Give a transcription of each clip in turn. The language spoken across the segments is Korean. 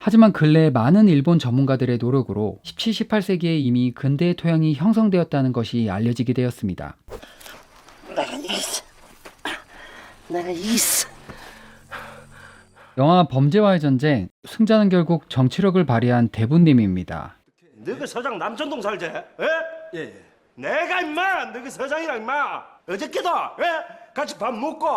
하지만 근래 많은 일본 전문가들의 노력으로 17, 18세기에 이미 근대의 토양이 형성되었다는 것이 알려지게 되었습니다. 내가 있어. 영화 범죄와의 전쟁, 승자는 결국 정치력을 발휘한 대부님입니다. 너그 서장 남천동 살지? 예? 내가 임마 너그 서장이랑 임마 어저께도 같이 밥 먹고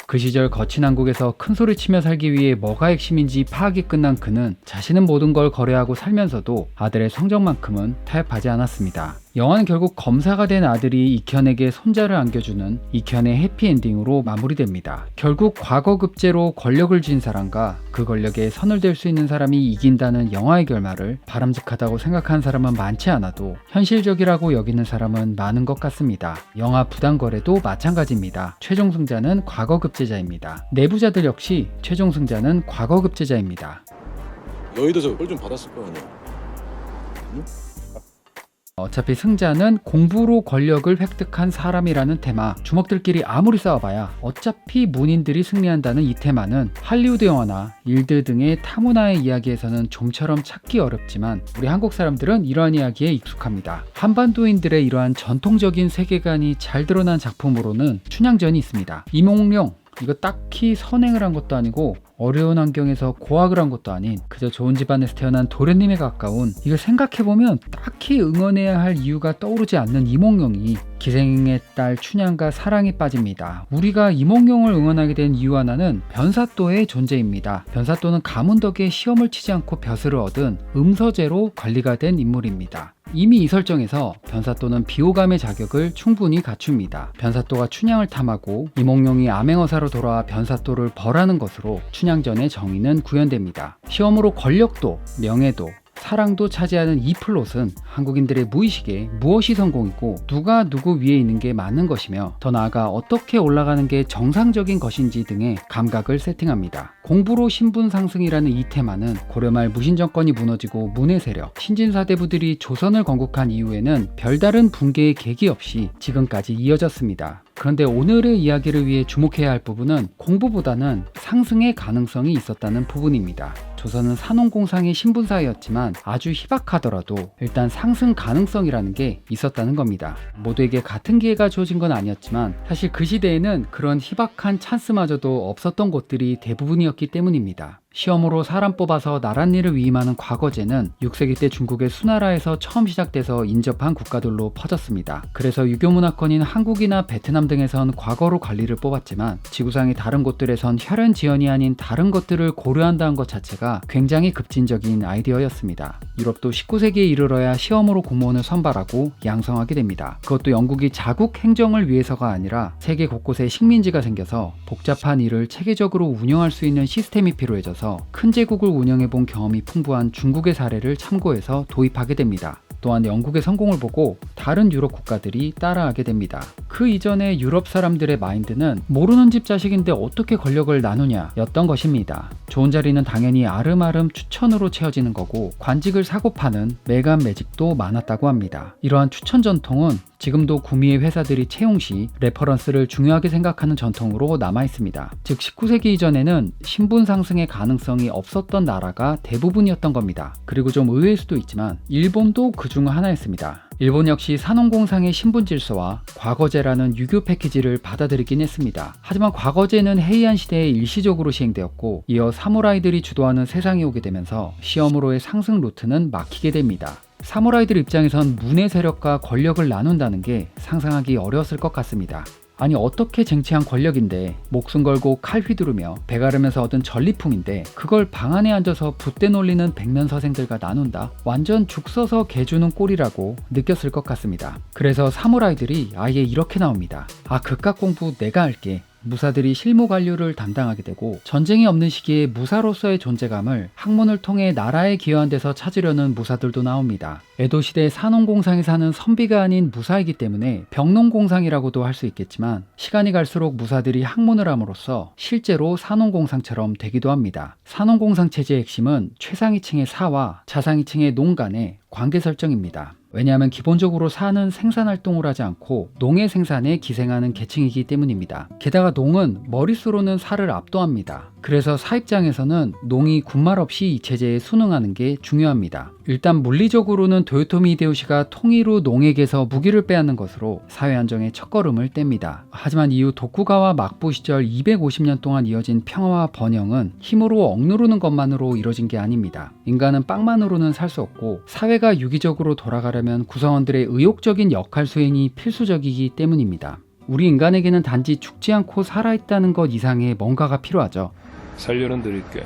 그 시절 거친 한국에서 큰 소리 치며 살기 위해 뭐가 핵심인지 파악이 끝난 그는 자신은 모든 걸 거래하고 살면서도 아들의 성적만큼은 타협하지 않았습니다. 영화는 결국 검사가 된 아들이 익현에게 손자를 안겨주는 익현의 해피엔딩으로 마무리됩니다. 결국 과거급제로 권력을 쥔 사람과 그 권력에 선을 댈 수 있는 사람이 이긴다는 영화의 결말을 바람직하다고 생각하는 사람은 많지 않아도 현실적이라고 여기는 사람은 많은 것 같습니다. 영화 부당거래도 마찬가지입니다. 최종 승자는 과거급제자입니다. 내부자들 역시 최종 승자는 과거급제자입니다. 너희도 저 꼴 좀 받았을 거 아니야. 어차피 승자는 공부로 권력을 획득한 사람이라는 테마, 주먹들끼리 아무리 싸워봐야 어차피 문인들이 승리한다는 이 테마는 할리우드 영화나 일드 등의 타문화의 이야기에서는 좀처럼 찾기 어렵지만 우리 한국 사람들은 이러한 이야기에 익숙합니다. 한반도인들의 이러한 전통적인 세계관이 잘 드러난 작품으로는 춘향전이 있습니다. 이몽룡, 이거 딱히 선행을 한 것도 아니고 어려운 환경에서 고학을 한 것도 아닌 그저 좋은 집안에서 태어난 도련님에 가까운, 이걸 생각해보면 딱히 응원해야 할 이유가 떠오르지 않는 이몽룡이 기생의 딸 춘향과 사랑에 빠집니다. 우리가 이몽룡을 응원하게 된 이유 하나는 변사또의 존재입니다. 변사또는 가문 덕에 시험을 치지 않고 벼슬을 얻은 음서제로 관리가 된 인물입니다. 이미 이 설정에서 변사또는 비호감의 자격을 충분히 갖춥니다. 변사또가 춘향을 탐하고 이몽룡이 암행어사로 돌아와 변사또를 벌하는 것으로 춘향전의 정의는 구현됩니다. 시험으로 권력도, 명예도, 사랑도 차지하는 이 플롯은 한국인들의 무의식에 무엇이 성공이고 누가 누구 위에 있는 게 맞는 것이며 더 나아가 어떻게 올라가는 게 정상적인 것인지 등의 감각을 세팅합니다. 공부로 신분 상승이라는 이 테마는 고려말 무신정권이 무너지고 문의 세력, 신진사대부들이 조선을 건국한 이후에는 별다른 붕괴의 계기 없이 지금까지 이어졌습니다. 그런데 오늘의 이야기를 위해 주목해야 할 부분은 공부보다는 상승의 가능성이 있었다는 부분입니다. 조선은 산업공상의 신분사회였지만 아주 희박하더라도 일단 상승 가능성이라는 게 있었다는 겁니다. 모두에게 같은 기회가 주어진 건 아니었지만 사실 그 시대에는 그런 희박한 찬스마저도 없었던 곳들이 대부분이었기 때문입니다. 시험으로 사람 뽑아서 나랏일을 위임하는 과거제는 6세기 때 중국의 수나라에서 처음 시작돼서 인접한 국가들로 퍼졌습니다. 그래서 유교문화권인 한국이나 베트남 등에선 과거로 관리를 뽑았지만 지구상의 다른 곳들에선 혈연지연이 아닌 다른 것들을 고려한다는 것 자체가 굉장히 급진적인 아이디어였습니다. 유럽도 19세기에 이르러야 시험으로 공무원을 선발하고 양성하게 됩니다. 그것도 영국이 자국 행정을 위해서가 아니라 세계 곳곳에 식민지가 생겨서 복잡한 일을 체계적으로 운영할 수 있는 시스템이 필요해져서 큰 제국을 운영해본 경험이 풍부한 중국의 사례를 참고해서 도입하게 됩니다. 또한 영국의 성공을 보고 다른 유럽 국가들이 따라하게 됩니다. 그 이전에 유럽 사람들의 마인드는 모르는 집 자식인데 어떻게 권력을 나누냐 였던 것입니다. 좋은 자리는 당연히 아름아름 추천으로 채워지는 거고 관직을 사고 파는 매간 매직도 많았다고 합니다. 이러한 추천 전통은 지금도 구미의 회사들이 채용 시 레퍼런스를 중요하게 생각하는 전통으로 남아있습니다. 즉 19세기 이전에는 신분 상승의 가능성이 없었던 나라가 대부분이었던 겁니다. 그리고 좀 의외일 수도 있지만 일본도 그 중 하나였습니다. 일본 역시 산업공상의 신분 질서와 과거제라는 유교 패키지를 받아들이긴 했습니다. 하지만 과거제는 해이한 시대에 일시적으로 시행되었고 이어 사무라이들이 주도하는 세상이 오게 되면서 시험으로의 상승 루트는 막히게 됩니다. 사무라이들 입장에선 문의 세력과 권력을 나눈다는 게 상상하기 어려웠을 것 같습니다. 아니 어떻게 쟁취한 권력인데 목숨 걸고 칼 휘두르며 배가르면서 얻은 전리품인데 그걸 방 안에 앉아서 붓대 놀리는 백면서생들과 나눈다? 완전 죽 써서 개 주는 꼴이라고 느꼈을 것 같습니다. 그래서 사무라이들이 아예 이렇게 나옵니다. 아 그깟 공부 내가 할게. 무사들이 실무 관료를 담당하게 되고 전쟁이 없는 시기에 무사로서의 존재감을 학문을 통해 나라에 기여한 데서 찾으려는 무사들도 나옵니다. 에도시대 산업공상에 사는 선비가 아닌 무사이기 때문에 병농공상이라고도 할 수 있겠지만 시간이 갈수록 무사들이 학문을 함으로써 실제로 산업공상처럼 되기도 합니다. 산업공상 체제의 핵심은 최상위층의 사와 자상위층의 농 간의 관계 설정입니다. 왜냐하면 기본적으로 사는 생산활동을 하지 않고 농의 생산에 기생하는 계층이기 때문입니다. 게다가 농은 머릿수로는 사를 압도합니다. 그래서 사입장에서는 농이 군말 없이 이 체제에 순응하는 게 중요합니다. 일단 물리적으로는 도요토미 히데요시가 통일 후 농에게서 무기를 빼앗는 것으로 사회 안정의 첫걸음을 뗍니다. 하지만 이후 도쿠가와 막부 시절 250년 동안 이어진 평화와 번영은 힘으로 억누르는 것만으로 이뤄진 게 아닙니다. 인간은 빵만으로는 살 수 없고 사회가 유기적으로 돌아가려면 구성원들의 의욕적인 역할 수행이 필수적이기 때문입니다. 우리 인간에게는 단지 죽지 않고 살아있다는 것 이상의 뭔가가 필요하죠. 살려는 드릴게.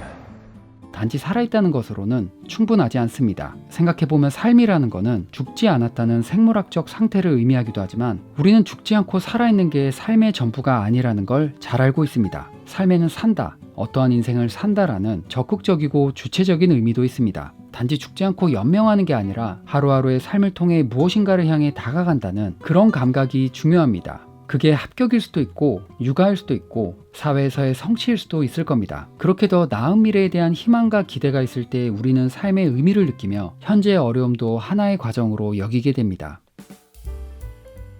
단지 살아있다는 것으로는 충분하지 않습니다. 생각해보면 삶이라는 것은 죽지 않았다는 생물학적 상태를 의미하기도 하지만 우리는 죽지 않고 살아있는 게 삶의 전부가 아니라는 걸 잘 알고 있습니다. 삶에는 산다, 어떠한 인생을 산다라는 적극적이고 주체적인 의미도 있습니다. 단지 죽지 않고 연명하는 게 아니라 하루하루의 삶을 통해 무엇인가를 향해 다가간다는 그런 감각이 중요합니다. 그게 합격일 수도 있고 육아일 수도 있고 사회에서의 성취일 수도 있을 겁니다. 그렇게 더 나은 미래에 대한 희망과 기대가 있을 때 우리는 삶의 의미를 느끼며 현재의 어려움도 하나의 과정으로 여기게 됩니다.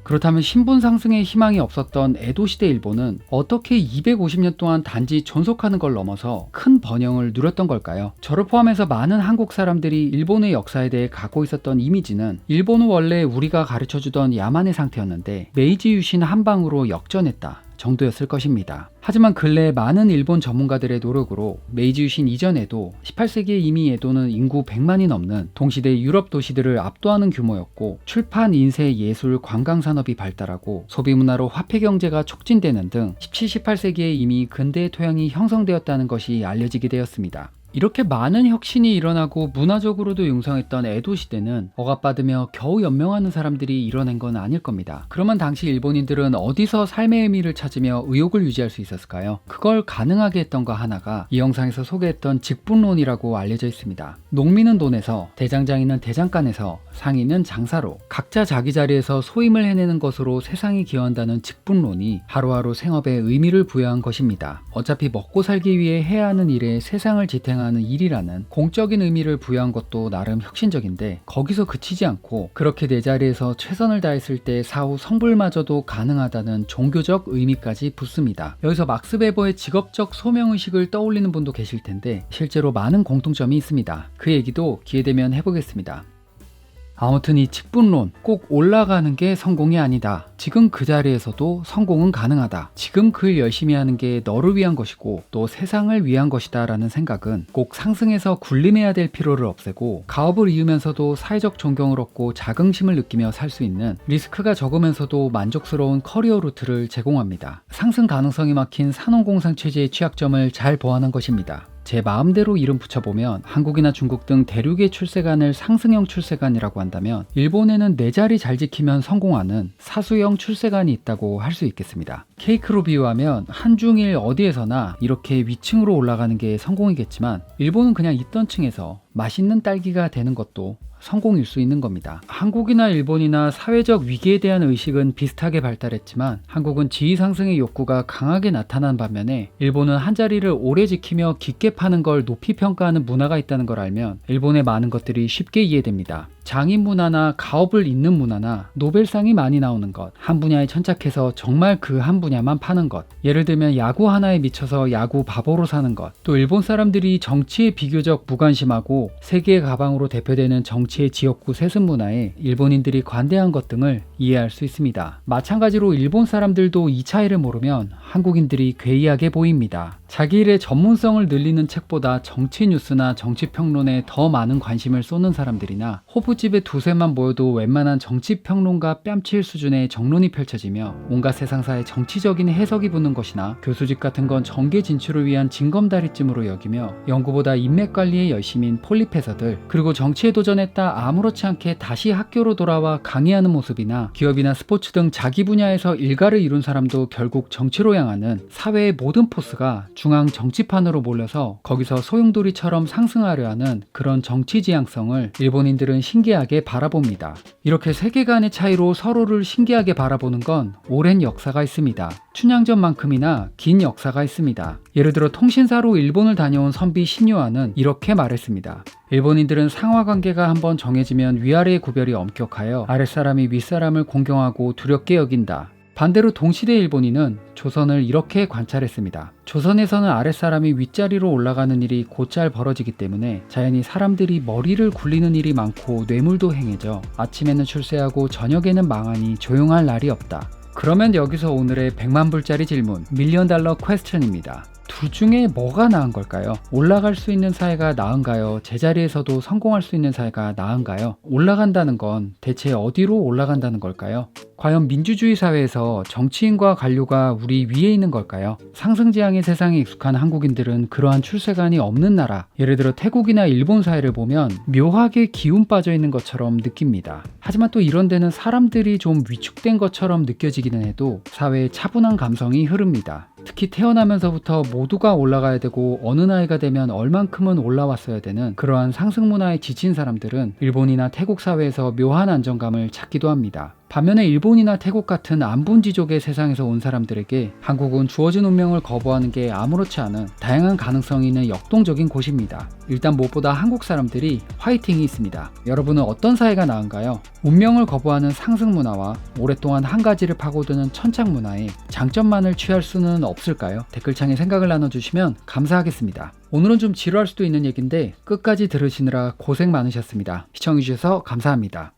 그렇다면 신분 상승의 희망이 없었던 에도 시대 일본은 어떻게 250년 동안 단지 존속하는 걸 넘어서 큰 번영을 누렸던 걸까요? 저를 포함해서 많은 한국 사람들이 일본의 역사에 대해 갖고 있었던 이미지는 일본은 원래 우리가 가르쳐주던 야만의 상태였는데 메이지 유신 한 방으로 역전했다 정도였을 것입니다. 하지만 근래 많은 일본 전문가들의 노력으로 메이지 유신 이전에도 18세기에 이미 에도는 인구 100만이 넘는 동시대 유럽 도시들을 압도하는 규모였고 출판, 인쇄, 예술, 관광 산업이 발달하고 소비 문화로 화폐 경제가 촉진되는 등 17, 18세기에 이미 근대의 토양이 형성되었다는 것이 알려지게 되었습니다. 이렇게 많은 혁신이 일어나고 문화적으로도 융성했던 에도 시대는 억압받으며 겨우 연명하는 사람들이 이뤄낸 건 아닐 겁니다. 그러면 당시 일본인들은 어디서 삶의 의미를 찾으며 의욕을 유지할 수 있었을까요? 그걸 가능하게 했던 거 하나가 이 영상에서 소개했던 직분론이라고 알려져 있습니다. 농민은 돈에서, 대장장이는 대장간에서, 상인은 장사로 각자 자기 자리에서 소임을 해내는 것으로 세상이 기여한다는 직분론이 하루하루 생업에 의미를 부여한 것입니다. 어차피 먹고 살기 위해 해야 하는 일에 세상을 지탱하는 일이라는 공적인 의미를 부여한 것도 나름 혁신적인데 거기서 그치지 않고 그렇게 내 자리에서 최선을 다했을 때 사후 성불마저도 가능하다는 종교적 의미까지 붙습니다. 여기서 막스 베버의 직업적 소명의식을 떠올리는 분도 계실 텐데 실제로 많은 공통점이 있습니다. 그 얘기도 기회되면 해보겠습니다. 아무튼 이 직분론, 꼭 올라가는 게 성공이 아니다. 지금 그 자리에서도 성공은 가능하다. 지금 그 일 열심히 하는 게 너를 위한 것이고 또 세상을 위한 것이다 라는 생각은 꼭 상승해서 군림해야 될 필요를 없애고 가업을 이으면서도 사회적 존경을 얻고 자긍심을 느끼며 살 수 있는 리스크가 적으면서도 만족스러운 커리어 루트를 제공합니다. 상승 가능성이 막힌 산업공상 체제의 취약점을 잘 보완한 것입니다. 제 마음대로 이름 붙여보면 한국이나 중국 등 대륙의 출세관을 상승형 출세관이라고 한다면 일본에는 내 자리 잘 지키면 성공하는 사수형 출세관이 있다고 할 수 있겠습니다. 케이크로 비유하면 한중일 어디에서나 이렇게 위층으로 올라가는 게 성공이겠지만 일본은 그냥 있던 층에서 맛있는 딸기가 되는 것도 성공일 수 있는 겁니다. 한국이나 일본이나 사회적 위기에 대한 의식은 비슷하게 발달했지만 한국은 지위 상승의 욕구가 강하게 나타난 반면에 일본은 한자리를 오래 지키며 깊게 파는 걸 높이 평가하는 문화가 있다는 걸 알면 일본의 많은 것들이 쉽게 이해됩니다. 장인 문화나 가업을 잇는 문화나 노벨상이 많이 나오는 것, 한 분야에 천착해서 정말 그 한 분야만 파는 것, 예를 들면 야구 하나에 미쳐서 야구 바보로 사는 것, 또 일본 사람들이 정치에 비교적 무관심하고 세계의 가방으로 대표되는 정치의 지역구 세습 문화에 일본인들이 관대한 것 등을 이해할 수 있습니다. 마찬가지로 일본 사람들도 이 차이를 모르면 한국인들이 괴이하게 보입니다. 자기 일의 전문성을 늘리는 책보다 정치 뉴스나 정치 평론에 더 많은 관심을 쏟는 사람들이나 호프집에 두세만 모여도 웬만한 정치 평론가 뺨칠 수준의 정론이 펼쳐지며 온갖 세상사의 정치적인 해석이 붙는 것이나 교수직 같은 건 정계 진출을 위한 징검다리쯤으로 여기며 연구보다 인맥 관리에 열심인 폴리페서들, 그리고 정치에 도전했다 아무렇지 않게 다시 학교로 돌아와 강의하는 모습이나 기업이나 스포츠 등 자기 분야에서 일가를 이룬 사람도 결국 정치로 향하는 사회의 모든 포스가 중앙 정치판으로 몰려서 거기서 소용돌이처럼 상승하려 하는 그런 정치 지향성을 일본인들은 신기하게 바라봅니다. 이렇게 세계관의 차이로 서로를 신기하게 바라보는 건 오랜 역사가 있습니다. 춘향전만큼이나 긴 역사가 있습니다. 예를 들어 통신사로 일본을 다녀온 선비 신요하는 이렇게 말했습니다. 일본인들은 상하관계가 한번 정해지면 위아래의 구별이 엄격하여 아랫사람이 윗사람을 공경하고 두렵게 여긴다. 반대로 동시대 일본인은 조선을 이렇게 관찰했습니다. 조선에서는 아랫사람이 윗자리로 올라가는 일이 곧잘 벌어지기 때문에 자연히 사람들이 머리를 굴리는 일이 많고 뇌물도 행해져 아침에는 출세하고 저녁에는 망하니 조용할 날이 없다. 그러면 여기서 오늘의 100만 불짜리 질문, 밀리언 달러 퀘스천입니다. 둘 중에 뭐가 나은 걸까요? 올라갈 수 있는 사회가 나은가요? 제자리에서도 성공할 수 있는 사회가 나은가요? 올라간다는 건 대체 어디로 올라간다는 걸까요? 과연 민주주의 사회에서 정치인과 관료가 우리 위에 있는 걸까요? 상승지향의 세상에 익숙한 한국인들은 그러한 출세관이 없는 나라, 예를 들어 태국이나 일본 사회를 보면 묘하게 기운 빠져 있는 것처럼 느낍니다. 하지만 또 이런 데는 사람들이 좀 위축된 것처럼 느껴지기는 해도 사회에 차분한 감성이 흐릅니다. 특히 태어나면서부터 모두가 올라가야 되고 어느 나이가 되면 얼만큼은 올라왔어야 되는 그러한 상승 문화에 지친 사람들은 일본이나 태국 사회에서 묘한 안정감을 찾기도 합니다. 반면에 일본이나 태국 같은 안분지족의 세상에서 온 사람들에게 한국은 주어진 운명을 거부하는 게 아무렇지 않은 다양한 가능성이 있는 역동적인 곳입니다. 일단 무엇보다 한국 사람들이 화이팅이 있습니다. 여러분은 어떤 사회가 나은가요? 운명을 거부하는 상승 문화와 오랫동안 한 가지를 파고드는 천착 문화의 장점만을 취할 수는 없을까요? 댓글창에 생각을 나눠주시면 감사하겠습니다. 오늘은 좀 지루할 수도 있는 얘기인데 끝까지 들으시느라 고생 많으셨습니다. 시청해주셔서 감사합니다.